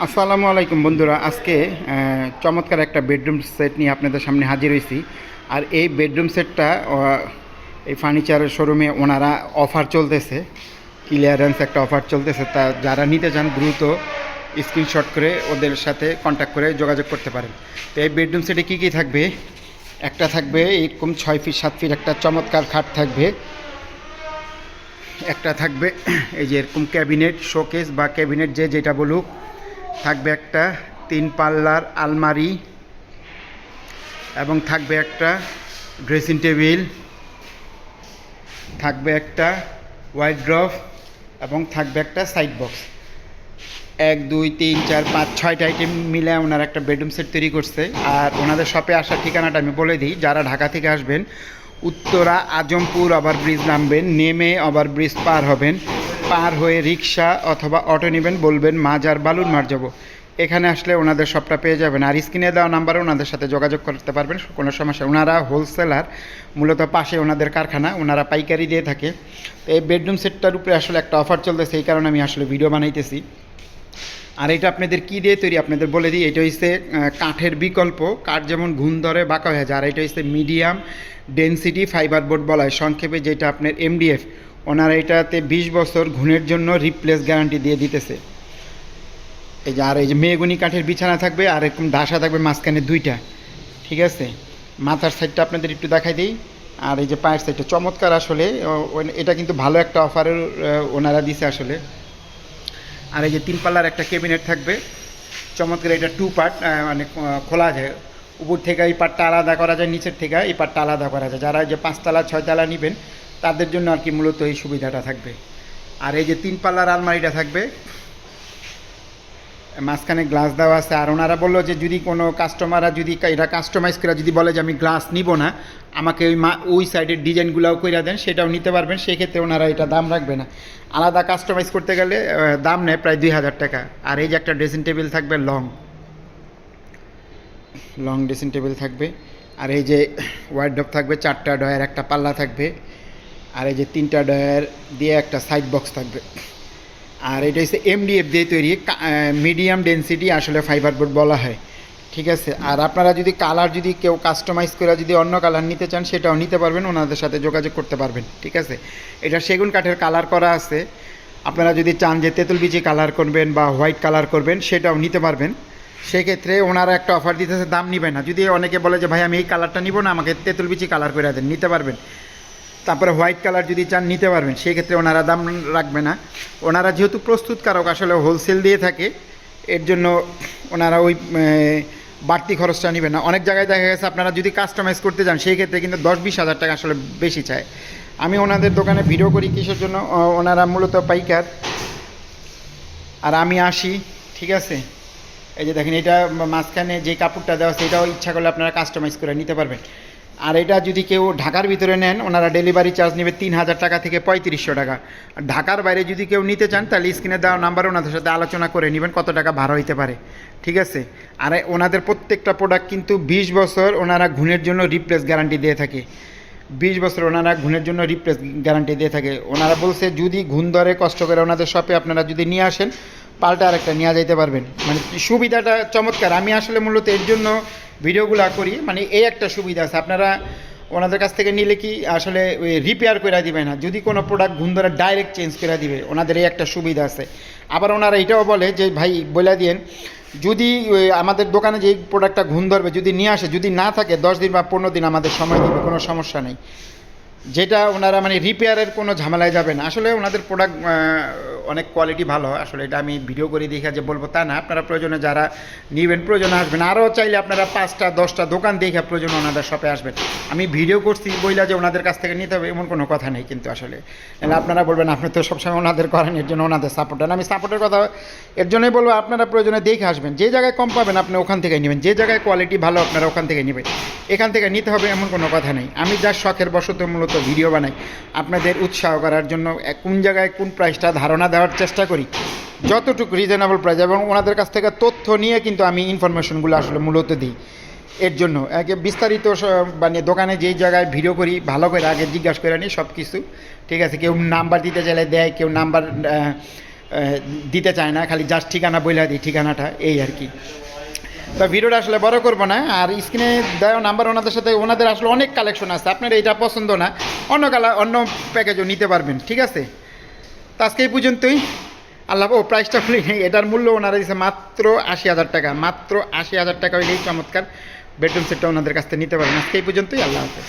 আসসালামু আলাইকুম বন্ধুরা, আজকে চমৎকার একটা বেডরুম সেট নিয়ে আপনাদের সামনে হাজির হয়েছি। আর এই বেডরুম সেটটা এই ফার্নিচারের শোরুমে ওনারা অফার চলতেছে, ক্লিয়ারেন্স একটা অফার চলতেছে। তা যারা নিতে চান দ্রুত স্ক্রিনশট করে ওদের সাথে কন্ট্যাক্ট করে যোগাযোগ করতে পারেন। তো এই বেডরুম সেটে কী কী থাকবে? একটা থাকবে এরকম 6 ফিট 7 ফিট একটা চমৎকার খাট থাকবে। একটা থাকবে এই যে এরকম ক্যাবিনেট, শোকেস বা ক্যাবিনেট যে যেটা বলুক। থাকবে একটা 3 পাল্লার আলমারি এবং থাকবে একটা ড্রেসিং টেবিল, থাকবে একটা ওয়ার্ড্রব এবং থাকবে একটা সাইড বক্স। 1 2 3 4 5 6টা আইটেম মিলে ওনারা একটা বেডরুম সেট তৈরি করছে। আর ওনাদের শপে আসার ঠিকানাটা আমি বলে দিই। যারা ঢাকা থেকে আসবেন, উত্তরা আজমপুর ওভারব্রিজ নামবেন, নেমে ওভারব্রিজ পার হবেন, পার হয়ে রিক্সা অথবা অটো নেবেন, বলবেন মাজার বালুর মার যাব। এখানে আসলে ওনাদের সবটা পেয়ে যাবেন। আর স্ক্রিনে দেওয়া নাম্বারে ওনাদের সাথে যোগাযোগ করতে পারবেন, কোনো সমস্যা। ওনারা হোলসেলার, মূলত পাশে ওনাদের কারখানা, ওনারা পাইকারি দিয়ে থাকে। তো এই বেডরুম সেটটার উপরে আসলে একটা অফার চলতেছে, এই কারণে আমি আসলে ভিডিও বানাইতেছি। আর এটা আপনাদের কী দিয়ে তৈরি আপনাদের বলে দিই। এটা হচ্ছে কাঠের বিকল্প। কাঠ যেমন ঘুণ ধরে বাঁকা হয়ে যায়। আর এটা হচ্ছে মিডিয়াম ডেনসিটি ফাইবার বোর্ড বলা হয় সংক্ষেপে, যেটা আপনার এমডিএফ। ওনারা এটাতে 20 বছর ঘুণের জন্য রিপ্লেস গ্যারান্টি দিয়ে দিতেছে। এই যে আর এই যে মেহগনি কাঠের বিছানা থাকবে, আর এরকম ডাসা থাকবে মাঝখানে 2টা, ঠিক আছে। মাথার সাইডটা আপনাদের একটু দেখাই দিই। আর এই যে পায়ের সাইডটা চমৎকার আসলে। এটা কিন্তু ভালো একটা অফারের ওনারা দিছে আসলে। আর এই যে 3 পাল্লার একটা ক্যাবিনেট থাকবে চমৎকার। এটা 2 পার্ট, মানে খোলা যায়। উপর থেকে এই পার্টটা আলাদা করা যায়, নিচের থেকে এই পার্টটা আলাদা করা যায়। যারা যে 5 তলা 6 তলা নেবেন তাদের জন্য আর কি মূলত এই সুবিধাটা থাকবে। আর এই যে 3 পাল্লার আলমারিটা থাকবে, মাঝখানে গ্লাস দেওয়া আছে। আর ওনারা বললো যে যদি কোনো কাস্টমাররা যদি এটা কাস্টমাইজ করে যদি বলে যে আমি গ্লাস নিব না, আমাকে ওই সাইডের ডিজাইনগুলোও করে দেন, সেটাও নিতে পারবেন। সেক্ষেত্রে ওনারা এটা দাম রাখবে না। আলাদা কাস্টমাইজ করতে গেলে দাম নেয় প্রায় 2000 টাকা। আর এই যে একটা ড্রেসিং টেবিল থাকবে, লং ড্রেসিং টেবিল থাকবে। আর এই যে ওয়ার্ডরোব থাকবে, 4টা ডয়ার একটা পাল্লা থাকবে। আর এই যে 3টা ডয়ার দিয়ে একটা সাইড বক্স থাকবে। আর এটা হচ্ছে এমডিএফ দিয়ে তৈরি, মিডিয়াম ডেনসিটি আসলে ফাইবার বোর্ড বলা হয়, ঠিক আছে। আর আপনারা যদি কালার যদি কেউ কাস্টমাইজ করে যদি অন্য কালার নিতে চান সেটাও নিতে পারবেন, ওনাদের সাথে যোগাযোগ করতে পারবেন, ঠিক আছে। এটা সেগুন কাঠের কালার করা আছে। আপনারা যদি চান যে তেঁতুল বিচি কালার করবেন বা হোয়াইট কালার করবেন সেটাও নিতে পারবেন। সেক্ষেত্রে ওনারা একটা অফার দিতেছে, দাম নেবে না। যদি অনেকে বলে যে ভাই আমি এই কালারটা নিব না, আমাকে তেঁতুল বিচি কালার করে দেন, নিতে পারবেন। তারপরে হোয়াইট কালার যদি চান নিতে পারবেন। সেক্ষেত্রে ওনারা দাম রাখবে না। ওনারা যেহেতু প্রস্তুতকারক আসলে হোলসেল দিয়ে থাকে, এর জন্য ওনারা ওই বাড়তি খরচটা নেবেন না। অনেক জায়গায় দেখা গেছে আপনারা যদি কাস্টমাইজ করতে যান সেই ক্ষেত্রে কিন্তু 10-20 হাজার টাকা আসলে বেশি চায়। আমি ওনাদের দোকানে ভিডিও করি কিসের জন্য, ওনারা মূলত পাইকার আর আমি আসি, ঠিক আছে। এই যে দেখেন, এটা মাঝখানে যে কাপড়টা দেওয়া আছে এটাও ইচ্ছা করলে আপনারা কাস্টমাইজ করে নিতে পারবেন। আর এটা যদি কেউ ঢাকার ভিতরে নেন, ওনারা ডেলিভারি চার্জ নেবে 3000 টাকা থেকে 3500 টাকা। আর ঢাকার বাইরে যদি কেউ নিতে চান তাহলে স্ক্রিনে দেওয়া নাম্বারে ওনাদের সাথে আলোচনা করে নেবেন কত টাকা ভাড়া হইতে পারে, ঠিক আছে। আর ওনাদের প্রত্যেকটা প্রোডাক্ট কিন্তু 20 বছর ওনারা ঘুণের জন্য রিপ্লেস গ্যারান্টি দিয়ে থাকে। 20 বছর ওনারা ঘুণের জন্য রিপ্লেস গ্যারান্টি দিয়ে থাকে। ওনারা বলছে যদি ঘুণ ধরে কষ্ট করে ওনাদের শপে আপনারা যদি নিয়ে আসেন, পাল্টা আরেকটা নিয়ে যাইতে পারবেন। মানে সুবিধাটা চমৎকার। আমি আসলে মূলত এর জন্য ভিডিওগুলো করি, মানে এই একটা সুবিধা আছে। আপনারা ওনাদের কাছ থেকে নিলে কি আসলে রিপেয়ার করে দিবে না, যদি কোনো প্রোডাক্ট ঘুণ ধরে ডাইরেক্ট চেঞ্জ করে দিবে, ওনাদের এই একটা সুবিধা আছে। আবার ওনারা এটাও বলে যে ভাই বলে দিন, যদি আমাদের দোকানে যে প্রোডাক্টটা ঘুণ ধরবে যদি নিয়ে আসে, যদি না থাকে 10 দিন বা 15 দিন আমাদের সময় দেবে, কোনো সমস্যা নেই। যেটা ওনারা মানে রিপেয়ারের কোনো ঝামেলায় যাবে না। আসলে ওনাদের প্রোডাক্ট অনেক কোয়ালিটি ভালো হয় আসলে। এটা আমি ভিডিও করে দেখে যে বলবো তা না, আপনারা প্রয়োজনে যারা নেবেন প্রয়োজনে আসবেন। আরও চাইলে আপনারা 5টা 10টা দোকান দেখে প্রয়োজনে ওনাদের শপে আসবেন। আমি ভিডিও করছি বইলা যে ওনাদের কাছ থেকে নিতে হবে এমন কোনো কথা নেই কিন্তু আসলে। আপনারা বলবেন আপনি তো সবসময় ওনাদের করেন, এর জন্য ওনাদের সাপোর্ট দেন। আমি সাপোর্টের কথা এর জন্যই বলবো, আপনারা প্রয়োজনে দেখে আসবেন। যে জায়গায় কম পাবেন আপনি ওখান থেকে নেবেন, যে জায়গায় কোয়ালিটি ভালো আপনারা ওখান থেকে নেবেন। এখান থেকে নিতে হবে এমন কোনো কথা নেই। আমি যার শখের বশত মূলত ভিডিও বানাই আপনাদের উৎসাহ করার জন্য, কোন জায়গায় কোন প্রাইসটা ধারণা দেওয়ার চেষ্টা করি, যতটুকু রিজনেবল প্রাইস, এবং ওনাদের কাছ থেকে তথ্য নিয়ে কিন্তু আমি ইনফরমেশনগুলো আসলে মূলত দিই। এর জন্য আগে বিস্তারিত মানে দোকানে যেই জায়গায় ভিডিও করি ভালো করে আগে জিজ্ঞাসা করে নিই সব কিছু, ঠিক আছে। কেউ নাম্বার দিতে চাইলে দেয়, কেউ নাম্বার দিতে চায় না, খালি জাস্ট ঠিকানা বলে দিই, ঠিকানাটা এই আর কি। তো ভিডিওটা আসলে বড় করবো না, আর স্ক্রিনে দেওয়া নাম্বার ওনাদের সাথে, ওনাদের আসলে অনেক কালেকশন আছে, আপনার এইটা পছন্দ না অন্য প্যাকেজও নিতে পারবেন, ঠিক আছে। তো আজকে এই পর্যন্তই, আল্লাহ। ও প্রাইসটা বলি নেই, এটার মূল্য ওনারা দিচ্ছে মাত্র 80,000 টাকা, মাত্র 80,000 টাকা হইলেই চমৎকার বেডরুম সেটটা ওনাদের কাছ থেকে নিতে পারেন। আজকে এই পর্যন্তই, আল্লাহ হাফেজ।